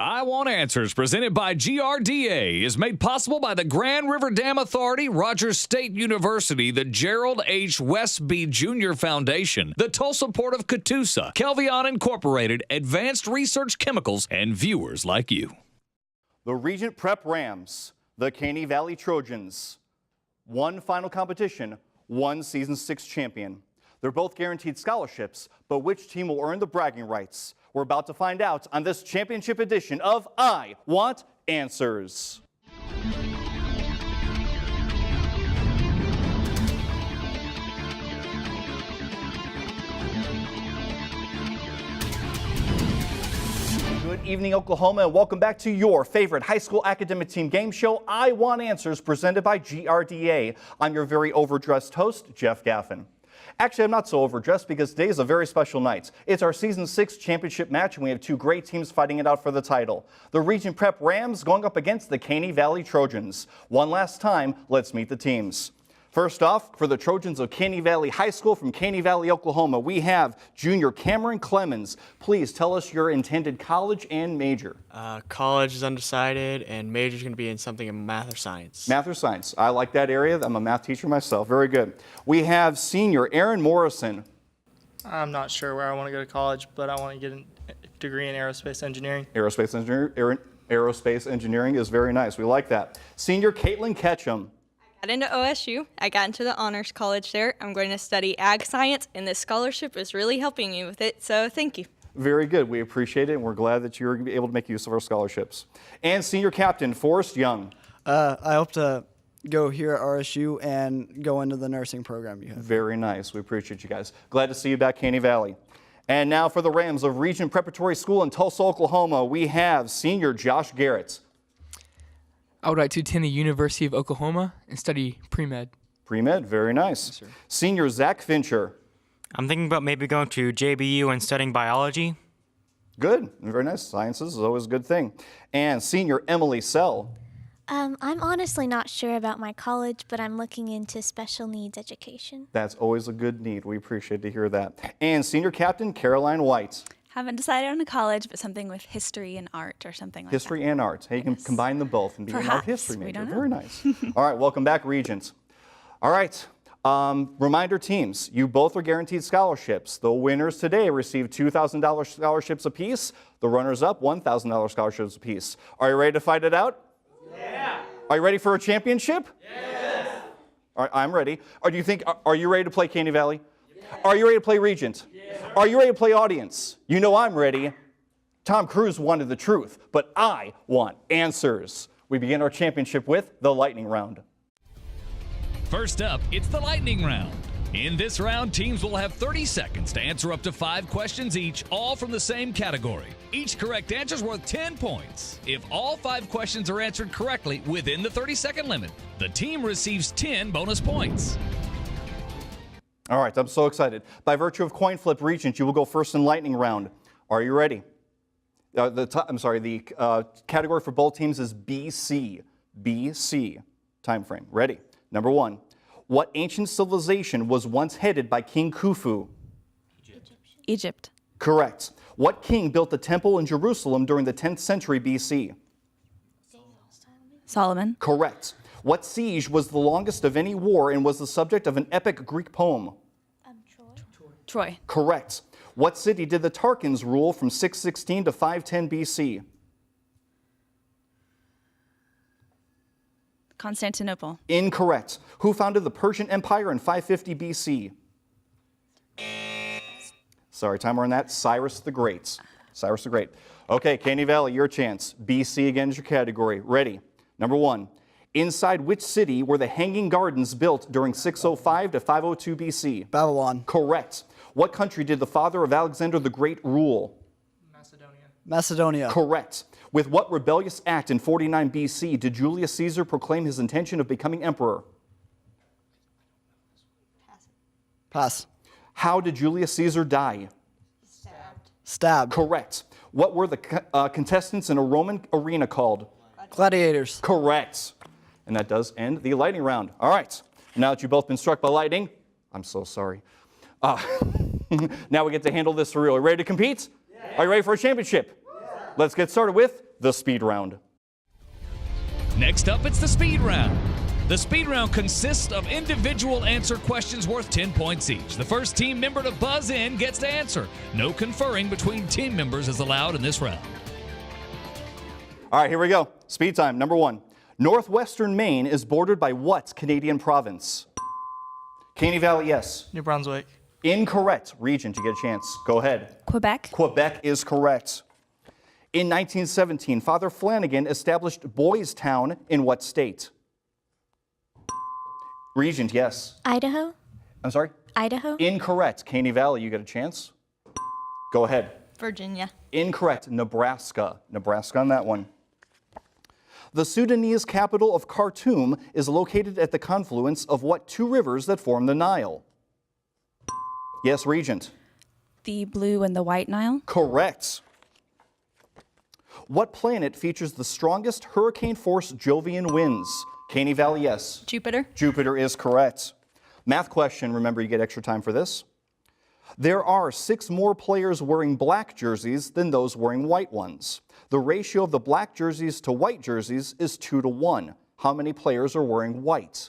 I Want Answers, presented by GRDA, is made possible by the Grand River Dam Authority, Rogers State University, the Gerald H. Westby Jr. Foundation, the Tulsa Port of Catoosa, Kelvion Incorporated, Advanced Research Chemicals, and viewers like you. The Regent Prep Rams, the Caney Valley Trojans, one final competition, one Season 6 champion. They're both guaranteed scholarships, but which team will earn the bragging rights? We're about to find out on this championship edition of I Want Answers. Good evening, Oklahoma, and welcome back to your favorite high school academic team game show, I Want Answers, presented by GRDA. I'm your very overdressed host, Jeff Gaffin. Actually, I'm not so overdressed because today is a very special night. It's our Season 6 championship match, and we have two great teams fighting it out for the title. The Regent Prep Rams going up against the Caney Valley Trojans. One last time, let's meet the teams. First off, for the Trojans of Caney Valley High School from Caney Valley, Oklahoma, we have junior Cameron Clemens. Please tell us your intended college and major. College is undecided, and major is going to be in something in math or science. Math or science. I like that area. I'm a math teacher myself. Very good. We have senior Aaron Morrison. I'm not sure where I want to go to college, but I want to get a degree in aerospace engineering. Aerospace engineering is very nice. We like that. Senior Caitlin Ketchum. I got into OSU. I got into the honors college there. I'm going to study ag science, and this scholarship is really helping me with it, so thank you. Very good. We appreciate it, and we're glad that you're able to make use of our scholarships. And senior captain Forrest Young. I hope to go here at RSU and go into the nursing program you have. Very nice. We appreciate you guys. Glad to see you back, Caney Valley. And now for the Rams of Regent Preparatory School in Tulsa, Oklahoma, we have senior Josh Garrett. I would like to attend the University of Oklahoma and study pre-med. Pre-med, very nice. Yes, sir. Senior Zach Fincher. I'm thinking about maybe going to JBU and studying biology. Good, very nice. Sciences is always a good thing. And senior Emily Sell. I'm honestly not sure about my college, but I'm looking into special needs education. That's always a good need. We appreciate to hear that. And senior captain Caroline White. Haven't decided on a college, but something with history and art or something like that. History and art. Hey, you can combine them both and be an art history major. We don't know. Very nice. All right, welcome back, Regents. All right, reminder teams, you both are guaranteed scholarships. The winners today receive $2,000 scholarships apiece. The runners-up, $1,000 scholarships apiece. Are you ready to fight it out? Yeah. Are you ready for a championship? Yes. All right, I'm ready. Are you ready to play Caney Valley? Yes. Are you ready to play Regent? Yes. Are you ready to play audience? You know I'm ready. Tom Cruise wanted the truth, but I want answers. We begin our championship with the lightning round. First up, it's the lightning round. In this round, teams will have 30 seconds to answer up to 5 questions each, all from the same category. Each correct answer is worth 10 points. If all 5 questions are answered correctly within the 30-second limit, the team receives 10 bonus points. All right, I'm so excited. By virtue of coin flip, Regent, you will go first in lightning round. Are you ready? The category for both teams is BC. BC time frame. Ready? Number 1. What ancient civilization was once headed by King Khufu? Egypt. Correct. What king built the temple in Jerusalem during the 10th century BC? Solomon. Correct. What siege was the longest of any war and was the subject of an epic Greek poem? Troy. Correct. What city did the Tarquins rule from 616 to 510 BC? Constantinople. Incorrect. Who founded the Persian Empire in 550 BC? Sorry, timer on that. Cyrus the Great. Cyrus the Great. Okay, Caney Valley, your chance. BC again is your category. Ready? Number 1. Inside which city were the Hanging Gardens built during 605 to 502 BC? Babylon. Correct. What country did the father of Alexander the Great rule? Macedonia. Correct. With what rebellious act in 49 BC did Julius Caesar proclaim his intention of becoming emperor? Pass. How did Julius Caesar die? Stabbed. Correct. What were the contestants in a Roman arena called? Gladiators. Correct. And that does end the lightning round. All right. Now that you've both been struck by lightning, I'm so sorry. Now we get to handle this for real. Are you ready to compete? Yeah. Are you ready for a championship? Yeah. Let's get started with the speed round. Next up, it's the speed round. The speed round consists of individual answer questions worth 10 points each. The first team member to buzz in gets to answer. No conferring between team members is allowed in this round. All right, here we go. Speed time, number 1. Northwestern Maine is bordered by what Canadian province? Caney Valley, yes. New Brunswick. Incorrect. Regent, you get a chance. Go ahead. Quebec. Quebec is correct. In 1917, Father Flanagan established Boys Town in what state? Regent, yes. Idaho? I'm sorry? Idaho? Incorrect. Caney Valley, you get a chance. Go ahead. Virginia. Incorrect. Nebraska. Nebraska on that one. The Sudanese capital of Khartoum is located at the confluence of what 2 rivers that form the Nile? Yes, Regent. The Blue and the White Nile. Correct. What planet features the strongest hurricane-force Jovian winds? Caney Valley, yes. Jupiter. Jupiter is correct. Math question, remember you get extra time for this. There are 6 more players wearing black jerseys than those wearing white ones. The ratio of the black jerseys to white jerseys is 2-1. How many players are wearing white?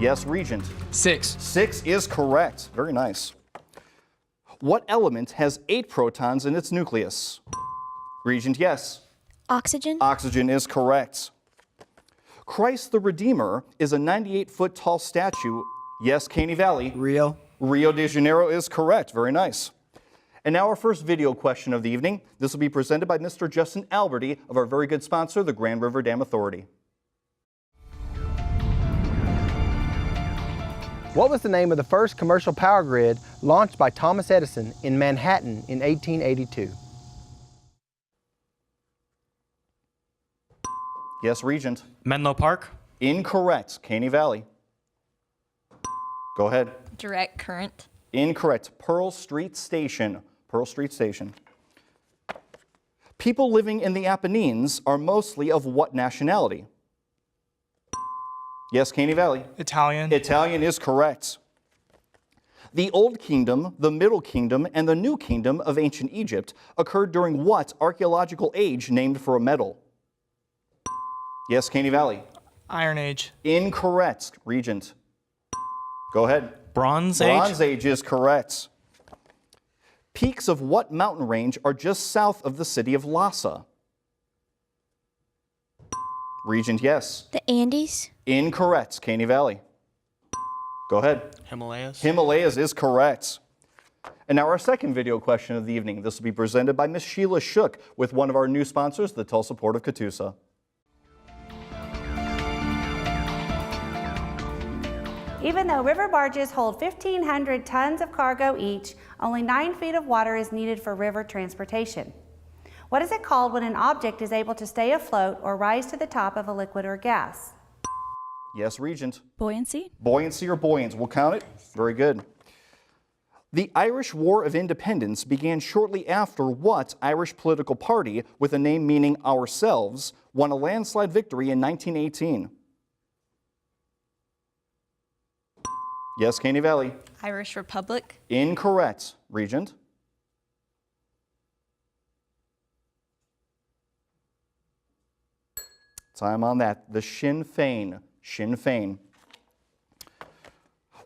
Yes, Regent. 6. 6 is correct. Very nice. What element has 8 protons in its nucleus? Regent, yes. Oxygen? Oxygen is correct. Christ the Redeemer is a 98-foot tall statue. Yes, Caney Valley. Rio. Rio de Janeiro is correct. Very nice. And now our first video question of the evening. This will be presented by Mr. Justin Alberty of our very good sponsor, the Grand River Dam Authority. What was the name of the first commercial power grid launched by Thomas Edison in Manhattan in 1882? Yes, Regent. Menlo Park. Incorrect. Caney Valley. Go ahead. Direct current. Incorrect. Pearl Street Station. Pearl Street Station. People living in the Apennines are mostly of what nationality? Yes, Caney Valley. Italian. Italian is correct. The Old Kingdom, the Middle Kingdom, and the New Kingdom of ancient Egypt occurred during what archaeological age named for a metal? Yes, Caney Valley. Iron Age. Incorrect. Regent. Go ahead. Bronze Age. Bronze Age is correct. Peaks of what mountain range are just south of the city of Lhasa? Regent, yes. The Andes? Incorrect. Caney Valley. Go ahead. Himalayas. Himalayas is correct. And now our second video question of the evening. This will be presented by Miss Sheila Shook with one of our new sponsors, the Tulsa Port of Catoosa. Even though river barges hold 1,500 tons of cargo each, only 9 feet of water is needed for river transportation. What is it called when an object is able to stay afloat or rise to the top of a liquid or gas? Yes, Regent. Buoyancy. Buoyancy or buoyance. We'll count it. Very good. The Irish War of Independence began shortly after what Irish political party, with a name meaning ourselves, won a landslide victory in 1918? Yes, Caney Valley. Irish Republic. Incorrect. Regent. Time on that. The Sinn Féin. Sinn Féin.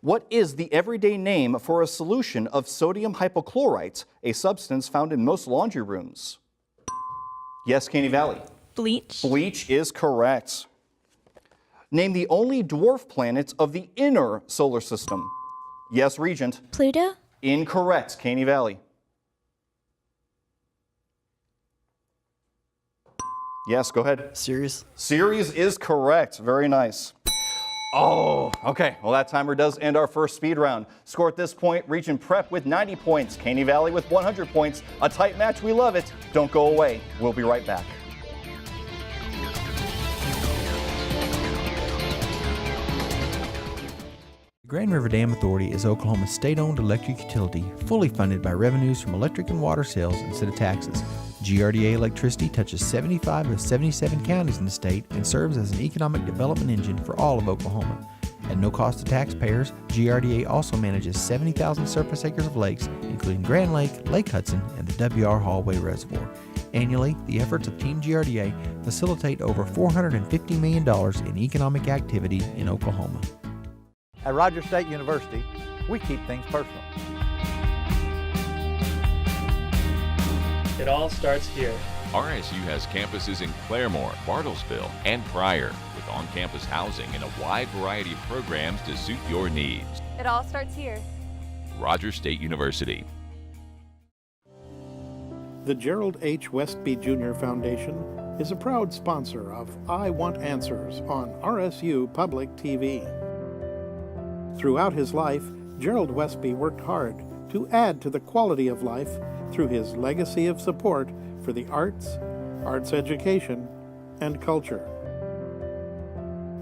What is the everyday name for a solution of sodium hypochlorite, a substance found in most laundry rooms? Yes, Caney Valley. Bleach. Bleach is correct. Name the only dwarf planet of the inner solar system. Yes, Regent. Pluto? Incorrect. Caney Valley. Yes, go ahead. Ceres? Ceres is correct. Very nice. Oh, okay. Well, that timer does end our first speed round. Score at this point, Regent Prep with 90 points, Caney Valley with 100 points. A tight match. We love it. Don't go away. We'll be right back. Grand River Dam Authority is Oklahoma's state-owned electric utility, fully funded by revenues from electric and water sales instead of taxes. GRDA electricity touches 75 of 77 counties in the state and serves as an economic development engine for all of Oklahoma. At no cost to taxpayers, GRDA also manages 70,000 surface acres of lakes, including Grand Lake, Lake Hudson, and the W.R. Hallway Reservoir. Annually, the efforts of Team GRDA facilitate over $450 million in economic activity in Oklahoma. At Rogers State University, we keep things personal. It all starts here. RSU has campuses in Claremore, Bartlesville, and Pryor, with on-campus housing and a wide variety of programs to suit your needs. It all starts here. Rogers State University. The Gerald H. Westby Jr. Foundation is a proud sponsor of I Want Answers on RSU Public TV. Throughout his life, Gerald Westby worked hard to add to the quality of life through his legacy of support for the arts, arts education, and culture.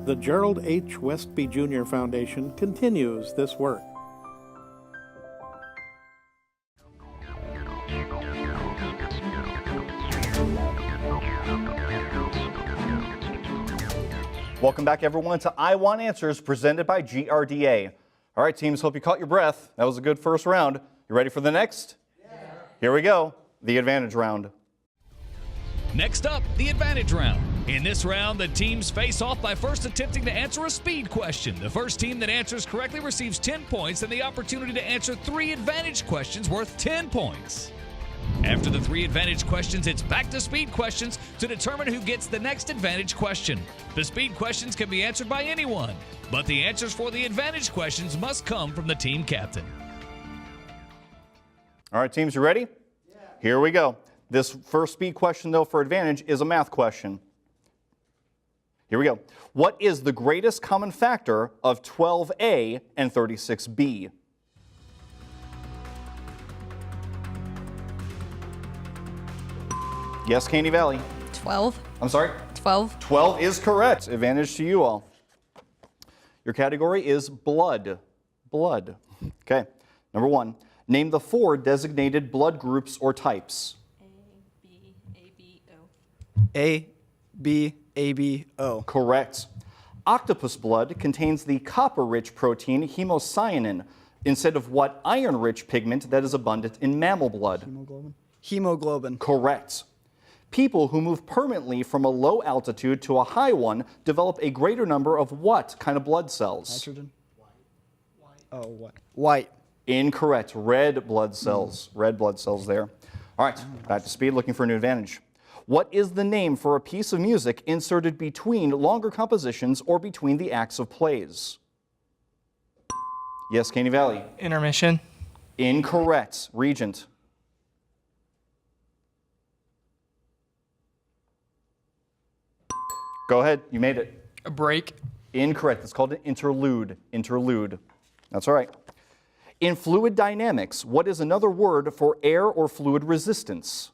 The Gerald H. Westby Jr. Foundation continues this work. Welcome back, everyone, to I Want Answers presented by GRDA. All right, teams, hope you caught your breath. That was a good first round. You ready for the next? Yeah. Here we go, the advantage round. Next up, the advantage round. In this round, the teams face off by first attempting to answer a speed question. The first team that answers correctly receives 10 points and the opportunity to answer 3 advantage questions worth 10 points. After the 3 advantage questions, it's back to speed questions to determine who gets the next advantage question. The speed questions can be answered by anyone, but the answers for the advantage questions must come from the team captain. All right, teams, you ready? Yeah. Here we go. This first speed question, though, for advantage is a math question. Here we go. What is the greatest common factor of 12A and 36B? Yes, Caney Valley. 12. I'm sorry? 12. 12 is correct. Advantage to you all. Your category is blood. Blood. Okay. Number 1. Name the 4 designated blood groups or types. A, B, AB, O. Correct. Octopus blood contains the copper-rich protein hemocyanin instead of what iron-rich pigment that is abundant in mammal blood? Hemoglobin. Hemoglobin. Correct. People who move permanently from a low altitude to a high one develop a greater number of what kind of blood cells? Nitrogen. White. Oh, what? White. Incorrect. Red blood cells. Red blood cells there. All right, back to speed, looking for a new advantage. What is the name for a piece of music inserted between longer compositions or between the acts of plays? Yes, Caney Valley. Intermission. Incorrect. Regent. Go ahead, you made it. A break. Incorrect. It's called an interlude. Interlude. That's all right. In fluid dynamics, what is another word for air or fluid resistance?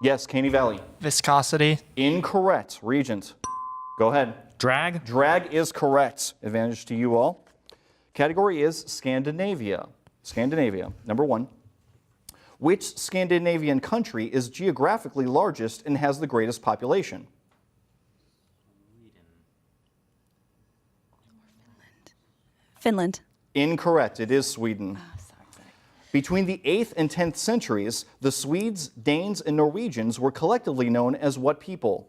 Yes, Caney Valley. Viscosity. Incorrect. Regent. Go ahead. Drag. Drag is correct. Advantage to you all. Category is Scandinavia. Scandinavia. Number 1. Which Scandinavian country is geographically largest and has the greatest population? Finland. Incorrect. It is Sweden. Oh, sorry. Between the 8th and 10th centuries, the Swedes, Danes, and Norwegians were collectively known as what people?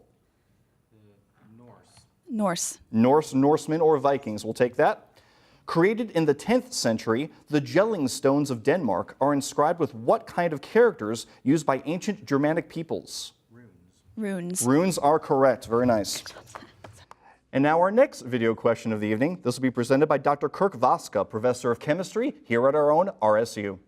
Norse. Norse, Norsemen, or Vikings. We'll take that. Created in the 10th century, the Jelling stones of Denmark are inscribed with what kind of characters used by ancient Germanic peoples? Runes. Runes are correct. Very nice. And now our next video question of the evening. This will be presented by Dr. Kirk Vaska, Professor of Chemistry here at our own RSU.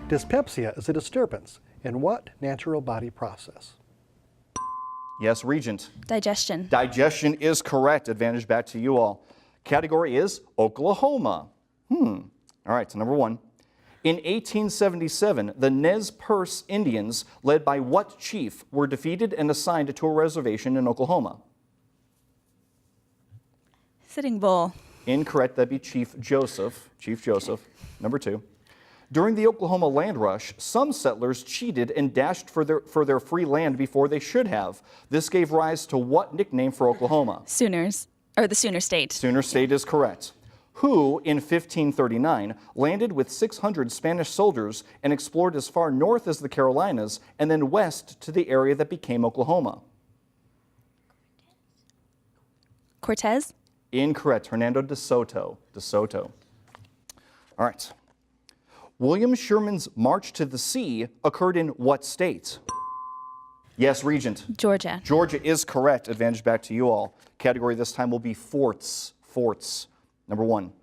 Dyspepsia is a disturbance in what natural body process? Yes, Regent. Digestion. Digestion is correct. Advantage back to you all. Category is Oklahoma. All right, so number 1. In 1877, the Nez Perce Indians, led by what chief, were defeated and assigned to a reservation in Oklahoma? Sitting Bull. Incorrect. That'd be Chief Joseph. Chief Joseph. Number 2. During the Oklahoma land rush, some settlers cheated and dashed for their free land before they should have. This gave rise to what nickname for Oklahoma? Sooners, or the Sooner State. Sooner State is correct. Who, in 1539, landed with 600 Spanish soldiers and explored as far north as the Carolinas and then west to the area that became Oklahoma? Cortez? Incorrect. Hernando de Soto. De Soto. All right. William Sherman's March to the Sea occurred in what state? Yes, Regent. Georgia. Georgia is correct. Advantage back to you all. Category this time will be forts. Forts. Number 1.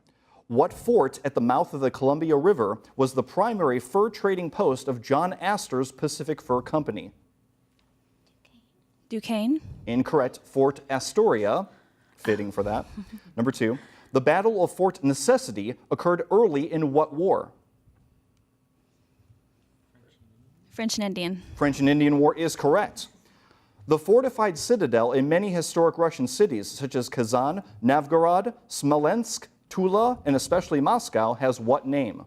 What fort at the mouth of the Columbia River was the primary fur trading post of John Astor's Pacific Fur Company? Duquesne? Incorrect. Fort Astoria. Fitting for that. Number 2. The Battle of Fort Necessity occurred early in what war? French and Indian. French and Indian War is correct. The fortified citadel in many historic Russian cities, such as Kazan, Novgorod, Smolensk, Tula, and especially Moscow, has what name?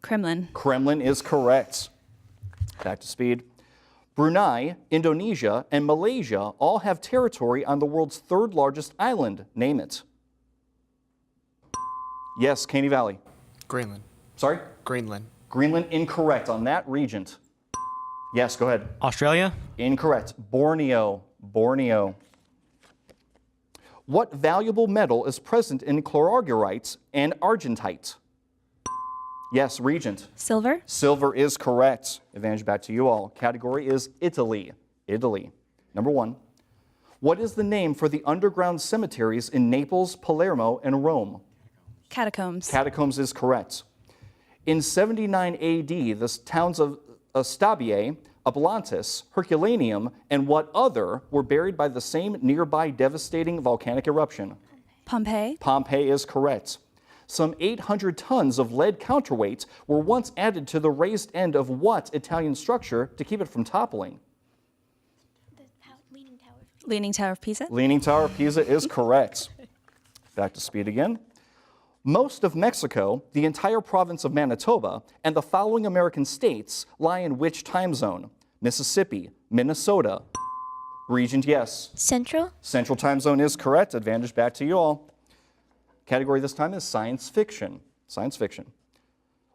Kremlin. Kremlin is correct. Back to speed. Brunei, Indonesia, and Malaysia all have territory on the world's third largest island. Name it. Yes, Caney Valley. Greenland. Sorry? Greenland. Greenland, incorrect on that. Regent. Yes, go ahead. Australia? Incorrect. Borneo. Borneo. What valuable metal is present in chlorargyrites and argentite? Yes, Regent. Silver? Silver is correct. Advantage back to you all. Category is Italy. Italy. Number 1. What is the name for the underground cemeteries in Naples, Palermo, and Rome? Catacombs. Catacombs is correct. In 79 AD, the towns of Stabiae, Ablantis, Herculaneum, and what other were buried by the same nearby devastating volcanic eruption? Pompeii? Pompeii is correct. Some 800 tons of lead counterweights were once added to the raised end of what Italian structure to keep it from toppling? Leaning Tower of Pisa? Leaning Tower of Pisa is correct. Back to speed again. Most of Mexico, the entire province of Manitoba, and the following American states lie in which time zone? Mississippi, Minnesota. Regent, yes. Central? Central time zone is correct. Advantage back to you all. Category this time is science fiction. Science fiction.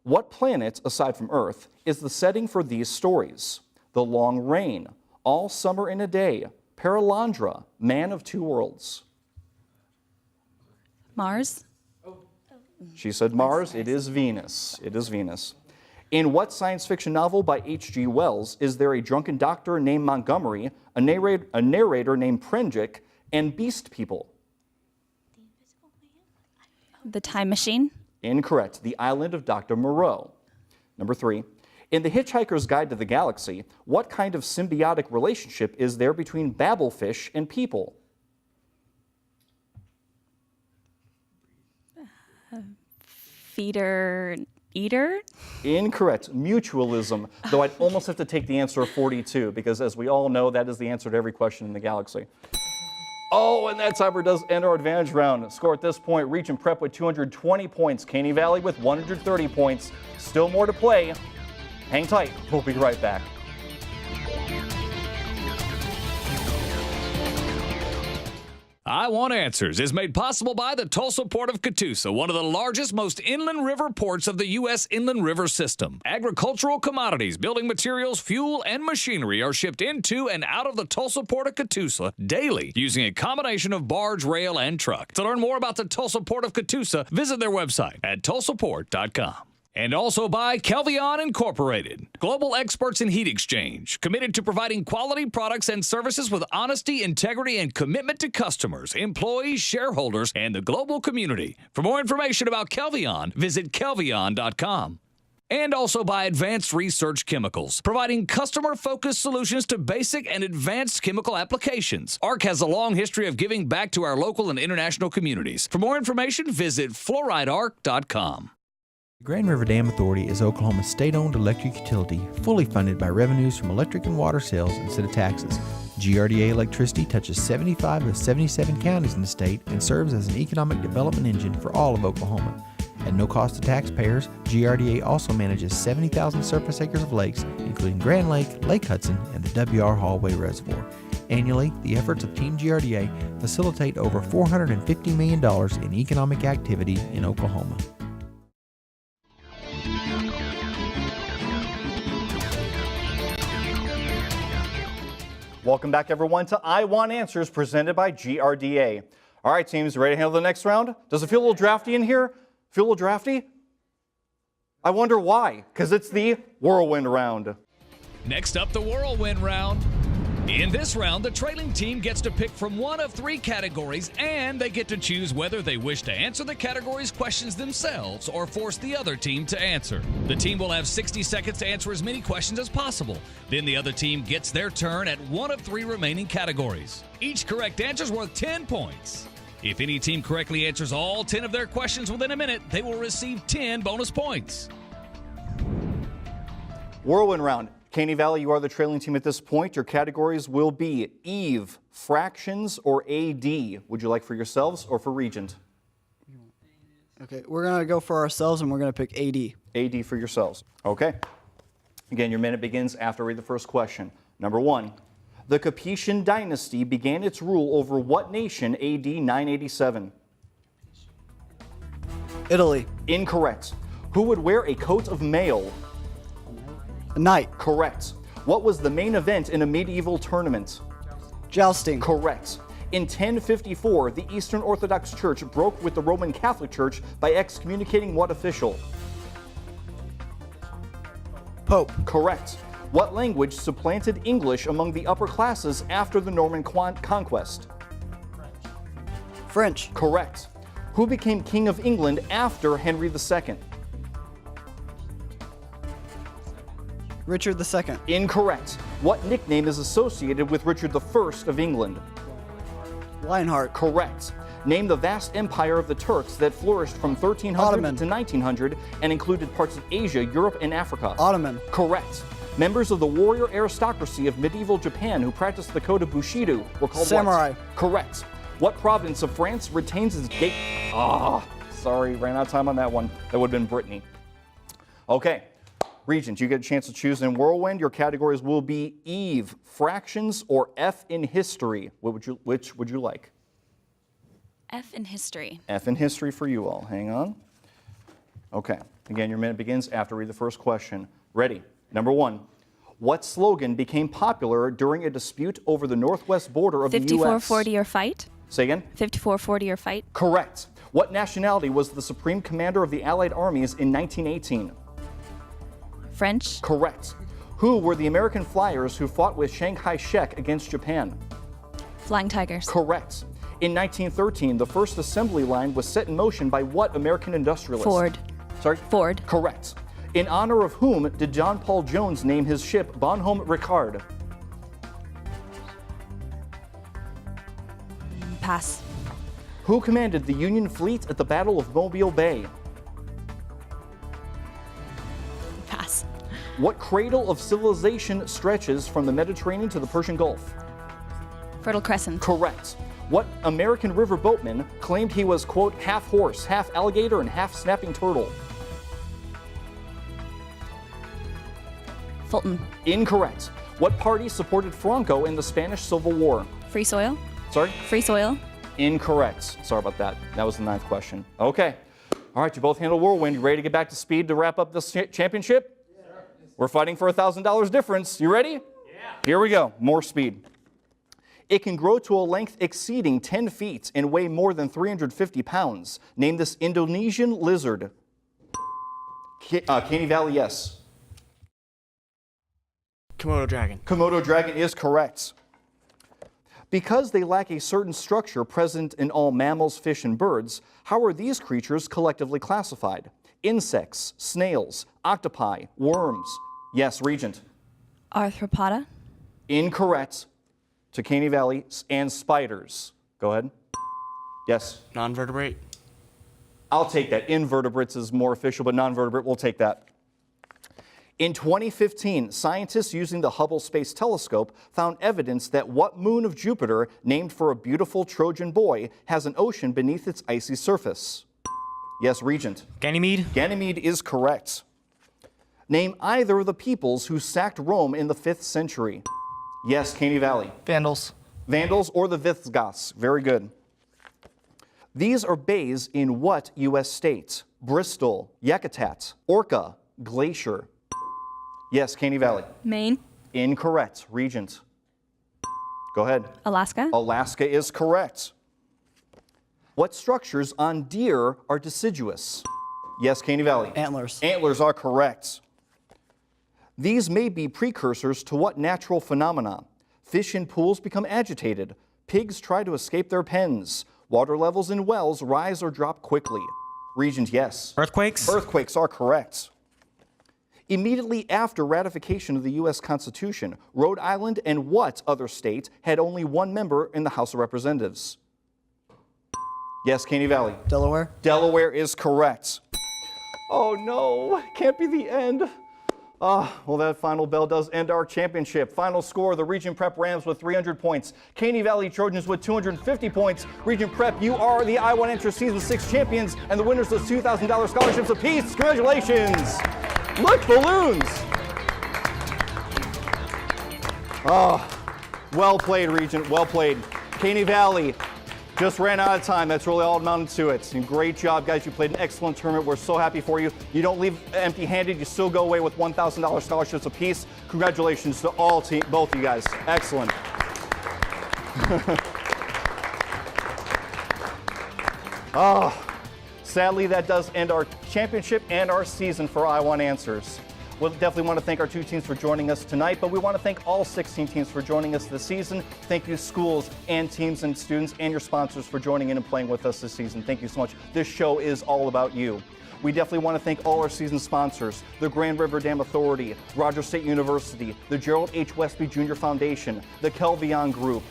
What planet, aside from Earth, is the setting for these stories? The Long Rain, All Summer in a Day, Paralandra, Man of Two Worlds. Mars? She said Mars. It is Venus. It is Venus. In what science fiction novel by H.G. Wells is there a drunken doctor named Montgomery, a narrator named Prendick, and beast people? The Time Machine? Incorrect. The Island of Dr. Moreau. Number 3. In The Hitchhiker's Guide to the Galaxy, what kind of symbiotic relationship is there between babblefish and people? Feeder, eater? Incorrect. Mutualism, though I'd almost have to take the answer of 42, because as we all know, that is the answer to every question in the galaxy. Oh, and that timer does end our advantage round. Score at this point, Regent Prep with 220 points, Caney Valley with 130 points. Still more to play. Hang tight. We'll be right back. I Want Answers is made possible by the Tulsa Port of Catoosa, one of the largest, most inland river ports of the U.S. inland river system. Agricultural commodities, building materials, fuel, and machinery are shipped into and out of the Tulsa Port of Catoosa daily using a combination of barge, rail, and truck. To learn more about the Tulsa Port of Catoosa, visit their website at tulsaport.com. And also by Kelvion Incorporated, global experts in heat exchange, committed to providing quality products and services with honesty, integrity, and commitment to customers, employees, shareholders, and the global community. For more information about Kelvion, visit kelvion.com. And also by Advanced Research Chemicals, providing customer-focused solutions to basic and advanced chemical applications. ARC has a long history of giving back to our local and international communities. For more information, visit fluoridearc.com. The Grand River Dam Authority is Oklahoma's state-owned electric utility, fully funded by revenues from electric and water sales instead of taxes. GRDA electricity touches 75 of 77 counties in the state and serves as an economic development engine for all of Oklahoma. At no cost to taxpayers, GRDA also manages 70,000 surface acres of lakes, including Grand Lake, Lake Hudson, and the WR Hallway Reservoir. Annually, the efforts of Team GRDA facilitate over $450 million in economic activity in Oklahoma. Welcome back, everyone, to I Want Answers presented by GRDA. All right, teams, ready to handle the next round? Does it feel a little drafty in here? Feel a little drafty? I wonder why, because it's the Whirlwind round. Next up, the Whirlwind round. In this round, the trailing team gets to pick from one of 3 categories, and they get to choose whether they wish to answer the category's questions themselves or force the other team to answer. The team will have 60 seconds to answer as many questions as possible. Then the other team gets their turn at one of 3 remaining categories. Each correct answer is worth 10 points. If any team correctly answers all 10 of their questions within a minute, they will receive 10 bonus points. Whirlwind round. Caney Valley, you are the trailing team at this point. Your categories will be Eve, fractions, or AD. Would you like for yourselves or for Regent? Okay, we're going to go for ourselves, and we're going to pick AD. AD for yourselves. Okay. Again, your minute begins after I read the first question. Number 1. The Capetian dynasty began its rule over what nation AD 987? Italy. Incorrect. Who would wear a coat of mail? A knight. Correct. What was the main event in a medieval tournament? Jousting. Correct. In 1054, the Eastern Orthodox Church broke with the Roman Catholic Church by excommunicating what official? Pope. Correct. What language supplanted English among the upper classes after the Norman conquest? French. Correct. Who became King of England after Henry II? Richard II. Incorrect. What nickname is associated with Richard I of England? Lionheart. Correct. Name the vast empire of the Turks that flourished from 1300 Ottoman. to 1900 and included parts of Asia, Europe, and Africa. Ottoman. Correct. Members of the warrior aristocracy of medieval Japan who practiced the code of Bushido were called Samurai. what? Correct. What province of France retains its gate? Sorry, ran out of time on that one. That would have been Brittany. Okay. Regent, you get a chance to choose in Whirlwind. Your categories will be Eve, fractions, or F in history. Which would you like? F in history. F in history for you all. Hang on. Okay. Again, your minute begins after I read the first question. Ready? Number 1. What slogan became popular during a dispute over the northwest border of the U.S.? 5440 or fight? Say again? 5440 or fight? Correct. What nationality was the supreme commander of the Allied armies in 1918? French? Correct. Who were the American flyers who fought with Chiang Kai-shek against Japan? Flying Tigers. Correct. In 1913, the first assembly line was set in motion by what American industrialist? Ford. Sorry? Ford. Correct. In honor of whom did John Paul Jones name his ship Bonhomme Richard? Pass. Who commanded the Union fleet at the Battle of Mobile Bay? Pass. What cradle of civilization stretches from the Mediterranean to the Persian Gulf? Fertile Crescent. Correct. What American river boatman claimed he was, quote, half horse, half alligator, and half snapping turtle? Fulton. Incorrect. What party supported Franco in the Spanish Civil War? Free Soil. Sorry? Free Soil. Incorrect. Sorry about that. That was the 9th question. Okay. All right, you both handle Whirlwind. You ready to get back to speed to wrap up this championship? Yeah. We're fighting for $1,000 difference. You ready? Yeah. Here we go. More speed. It can grow to a length exceeding 10 feet and weigh more than 350 pounds. Name this Indonesian lizard. Caney Valley, yes. Komodo dragon. Komodo dragon is correct. Because they lack a certain structure present in all mammals, fish, and birds, how are these creatures collectively classified? Insects, snails, octopi, worms. Yes, Regent. Arthropoda. Incorrect. To Caney Valley, and spiders. Go ahead. Yes. Non-vertebrate. I'll take that. Invertebrates is more official, but non-vertebrate, we'll take that. In 2015, scientists using the Hubble Space Telescope found evidence that what moon of Jupiter, named for a beautiful Trojan boy, has an ocean beneath its icy surface? Yes, Regent. Ganymede. Ganymede is correct. Name either of the peoples who sacked Rome in the 5th century. Yes, Caney Valley. Vandals. Vandals or the Visigoths. Very good. These are bays in what U.S. state? Bristol, Yakutat, Orca, Glacier. Yes, Caney Valley. Maine. Incorrect. Regent. Go ahead. Alaska. Alaska is correct. What structures on deer are deciduous? Yes, Caney Valley. Antlers. Antlers are correct. These may be precursors to what natural phenomena? Fish in pools become agitated. Pigs try to escape their pens. Water levels in wells rise or drop quickly. Regent, yes. Earthquakes. Earthquakes are correct. Immediately after ratification of the U.S. Constitution, Rhode Island and what other state had only one member in the House of Representatives? Yes, Caney Valley. Delaware. Delaware is correct. Oh no, can't be the end. Well, that final bell does end our championship. Final score, the Regent Prep Rams with 300 points. Caney Valley Trojans with 250 points. Regent Prep, you are the I Want Answers Season 6 champions and the winners of $2,000 scholarships apiece. Congratulations. Look, balloons. Well played, Regent, well played. Caney Valley just ran out of time. That's really all it amounted to it. And great job, guys. You played an excellent tournament. We're so happy for you. You don't leave empty-handed. You still go away with $1,000 scholarships apiece. Congratulations to both you guys. Excellent. Sadly, that does end our championship and our season for I Want Answers. We'll definitely want to thank our 2 teams for joining us tonight, but we want to thank all 16 teams for joining us this season. Thank you, schools and teams and students and your sponsors for joining in and playing with us this season. Thank you so much. This show is all about you. We definitely want to thank all our season sponsors, the Grand River Dam Authority, Rogers State University, the Gerald H. Westby Jr. Foundation, the Kelvion Group,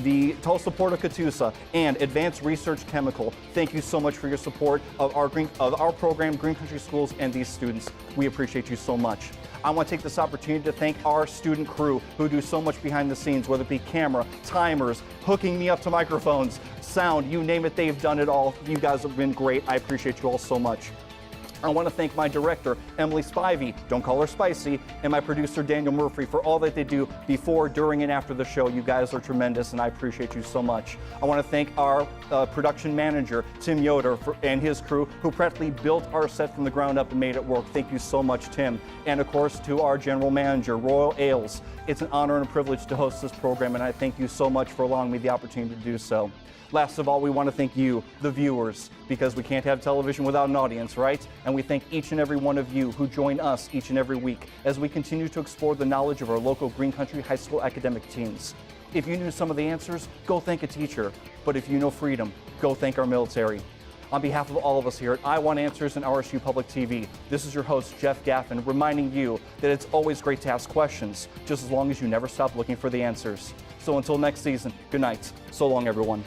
the Tulsa Port of Catoosa, and Advanced Research Chemical. Thank you so much for your support of our program, Green Country Schools, and these students. We appreciate you so much. I want to take this opportunity to thank our student crew who do so much behind the scenes, whether it be camera, timers, hooking me up to microphones, sound, you name it, they've done it all. You guys have been great. I appreciate you all so much. I want to thank my director, Emily Spivey, don't call her Spicy, and my producer, Daniel Murphy, for all that they do before, during, and after the show. You guys are tremendous, and I appreciate you so much. I want to thank our production manager, Tim Yoder, and his crew, who practically built our set from the ground up and made it work. Thank you so much, Tim. And, of course, to our general manager, Royal Ailes. It's an honor and a privilege to host this program, and I thank you so much for allowing me the opportunity to do so. Last of all, we want to thank you, the viewers, because we can't have television without an audience, right? And we thank each and every one of you who join us each and every week as we continue to explore the knowledge of our local Green Country High School academic teams. If you knew some of the answers, go thank a teacher. But if you know freedom, go thank our military. On behalf of all of us here at I Want Answers and RSU Public TV, this is your host, Jeff Gaffin, reminding you that it's always great to ask questions, just as long as you never stop looking for the answers. So until next season, good night. So long, everyone.